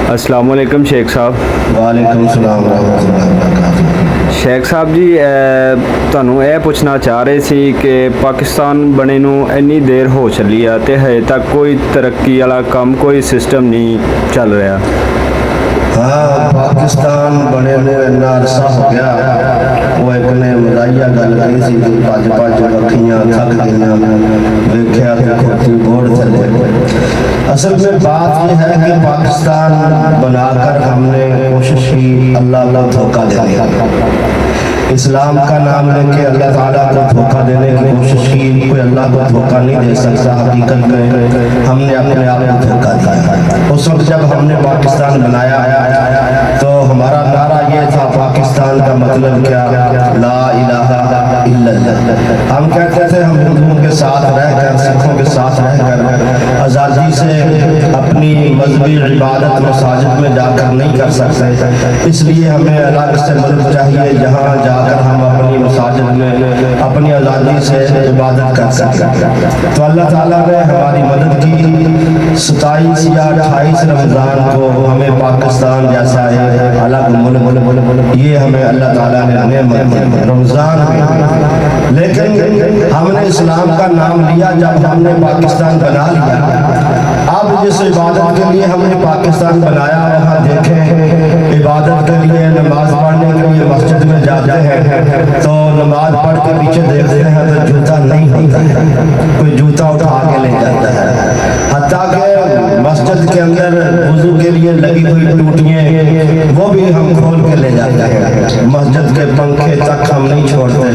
अस्सलाम वालेकुम शेख साहब। ਵਾਲੇਕੁਮ ਸਲਾਮ ਰਹਿਮਤੁਲਾਹ ਵਬਰਕਾਤੁਹ। ਸ਼ੇਖ ਸਾਹਿਬ ਜੀ, ਤੁਹਾਨੂੰ ਇਹ ਪੁੱਛਣਾ ਚਾਹ ਰਹੇ ਸੀ ਕਿ ਪਾਕਿਸਤਾਨ ਬਣੇ ਨੂੰ ਇੰਨੀ ਦੇਰ ਹੋ ਚੱਲੀ ਆ ਤੇ ਹਜੇ ਤੱਕ ਕੋਈ ਤਰੱਕੀ ਵਾਲਾ ਕੰਮ, ਕੋਈ ਸਿਸਟਮ ਨਹੀਂ ਚੱਲ ਰਿਹਾ। ਹਾਂ, ਪਾਕਿਸਤਾਨ ਬਣੇ ਨੂੰ ਇੰਨਾ ਅਰਸਾ ਹੋ ਗਿਆ। ਉਹ ਇੱਕ ਨੇ ਮਜ਼ਾਈਆ ਗੱਲ ਕਰੀ ਸੀ ਕਿ ਭੱਜ ਭੱਜ ਅੱਖੀਆਂ ਥੱਕ ਗਈਆਂ, ਦੇਖਿਆ ਕਿ ਖੋਤੀ ਬੋੜ ਥੱਲੇ। असल में बात यह है कि पाकिस्तान बनाकर हमने कोशिश की अल्लाह को धोखा देने, इस्लाम का नाम लेके अल्लाह ताला को धोखा देने की कोशिश की। कोई अल्लाह को धोखा नहीं दे सकता। हकीकत में हमने अपने आप को धोखा दिया। उस वक्त जब हमने पाकिस्तान बनाया तो हमारा नारा ये था, पाकिस्तान का मतलब क्या, ला इलाहा इल्लल्लाह। हम कहते थे हम हिंदुओं के साथ रहकर, सिखों के साथ रहकर आज़ादी से अपनी मजहबी इबादत मसाजिद में जाकर नहीं कर सकते, इसलिए हमें अलग से मुल्क चाहिए जहाँ जाकर हम अपनी मसाजिद में अपनी आज़ादी से इबादत कर सकें। तो अल्लाह ताला ने हमारी मदद की। 27 या 28 रमज़ान को हमें पाकिस्तान जैसा एक अलग मुल्क, ये हमें अल्लाह ताला ने नेमत दी रमज़ान में। लेकिन हमने इस्लाम का नाम लिया जब हमने पाकिस्तान बना लिया। अब जिस इबादत के लिए हमने पाकिस्तान बनाया, वहाँ देखें इबादत के लिए, नमाज पढ़ने के लिए मस्जिद में जाते हैं तो नमाज पढ़ के पीछे देखते हैं तो जूता नहीं होता है, कोई जूता उठा के ले जाता है। हत्ता के मस्जिद के अंदर वुज़ू के लिए लगी हुई टूटियाँ वो भी हम खोल के ले जाते हैं। मस्जिद के पंखे तक हम नहीं छोड़ते,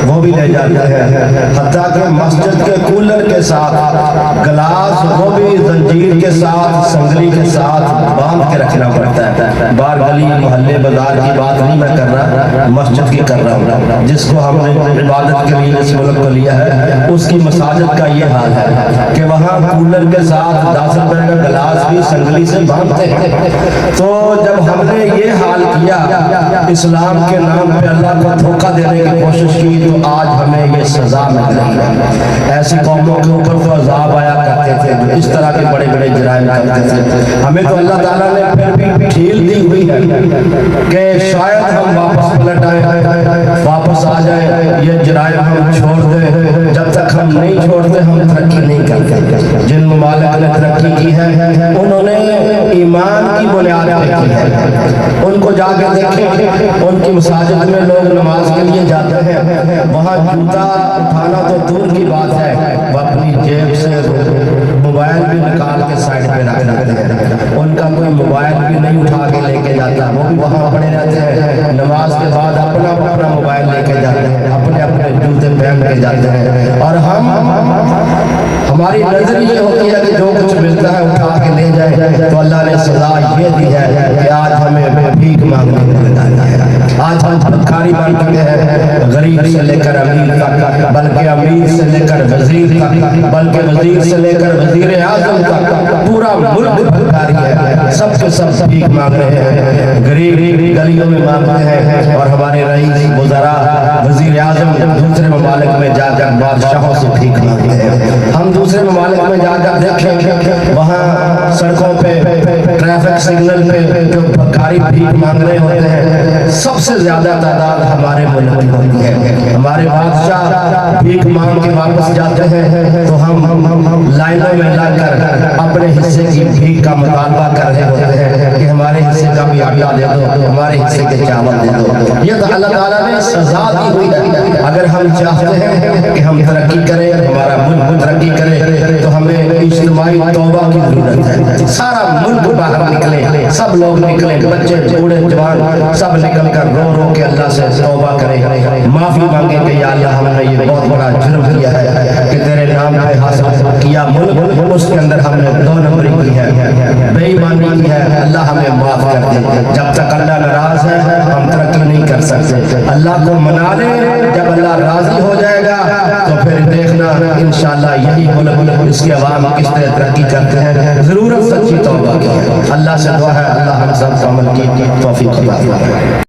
वो भी ले जाते हैं। हत्ता के मस्जिद के कूलर के साथ गिलास वो भी जंजीर के साथ, संगली के साथ बांध के रखना पड़ता है। बार गली मोहल्ले बाजार की बात नहीं मैं कर रहा, मस्जिद की कर रहा हूँ। जिसको हमने इबादत के लिए इस मुल्क को लिया है, उसकी मसाजिद का ये हाल है कि वहाँ कूलर के साथ 10 रुपए का गिलास भी संगली से बांधते हैं। तो जब हमने ये हाल किया, इस्लाम के नाम पे अल्लाह को धोखा देने की कोशिश की, तो आज हमें ये सजा मिल रही है। ऐसी कौमों के ऊपर तो अजाब आया करते थे जो इस तरह के बड़े बड़े जुराइम करते थे। हमें तो अल्लाह ताला ने फिर भी ढील दी हुई है कि शायद हम वापस पलट आए, वापस आ जाए, ये जुराइम हम छोड़ दें। जब तक हम नहीं छोड़ते हम तरक्की नहीं करते। जिन ममालिक ने तरक्की की है उन्होंने ईमान की बुनियाद पे की है। उनको जाके देखें, उनकी मसाजिद में लोग नमाज के लिए जाते हैं, वहाँ जूता उठाना तो दूर की बात है, वो अपनी जेब से मोबाइल भी निकाल के साइड पे रख देते हैं। उनका कोई मोबाइल भी नहीं उठा के लेके जाता, वो भी वहाँ पड़े रहते हैं। नमाज के बाद अपना अपना मोबाइल लेके जाते हैं, अपने अपने जूते पहन के जाते हैं। और हमारी नजर ये होती है कि जो कुछ मिलता है उठा के ले जाए। तो अल्लाह ने सजा ये दी है कि आज हमें भीख मांगने को लगाया है। आज हम भिखारी बन चुके हैं, गरीब से लेकर अमीर तक, बल्कि अमीर से लेकर वजीर तक, बल्कि वजीर से लेकर वजीर आजम तक पूरा मुल्क भिखारी है। सबके सब भीख मांग रहे हैं, गरीब गलियों में मांगते हैं। और हमारे रईस वज़रा, वजीर आजम दूसरे ममालिक में जाकर बादशाहों से भीख मांगते हैं। हम दूसरे ममालिक में जाकर देखें, वहाँ सड़कों पे, ट्रैफिक सिग्नल पे जो भिखारी भीख मांग रहे होते हैं, सबसे ज्यादा तादाद हमारे मुल्क में होती है। हमारे बादशाह भीख मांग के वापस जाते हैं तो हम लाइनों में लगकर अपने हिस्से की भीख का मुतालबा कर रहे होते हैं कि हमारे हिस्से का भी आटा दे दो, हमारे हिस्से के चावल दे दो। ये तो अल्लाह ताला ने सजा दी हुई है। अगर हम चाहते हैं कि हम तरक्की करें, हमारा मुल्क तरक्की करे, तो हमें इज्तिमाई तौबा की जरूरत है। सारा मुल्क बाहर निकले, सब लोग निकले, बच्चे बूढ़े जवान सब निकल कर रो रो के अल्लाह से तौबा करें, माफी मांगे कि या अल्लाह हमने ये बहुत बड़ा जुर्म किया है कि तेरे नाम पे हासिल किया मुल्क, उसके अंदर हमने 2 नंबरी की है, बेईमानी की है। अल्लाह हमें माफ कर दे। जब तक अल्लाह नाराज है हम तरक्की नहीं कर सकते। अल्लाह को मना ले, जब अल्लाह राजी हो जाएगा तो फिर देखना इंशाअल्लाह यही मुल्क, इसके अवाम किस तरह तरक्की करते हैं। जरूरत सच्ची तौबा की है। अल्लाह से दुआ है अल्लाह हम सब को अमल की तौफीक अता फरमाए।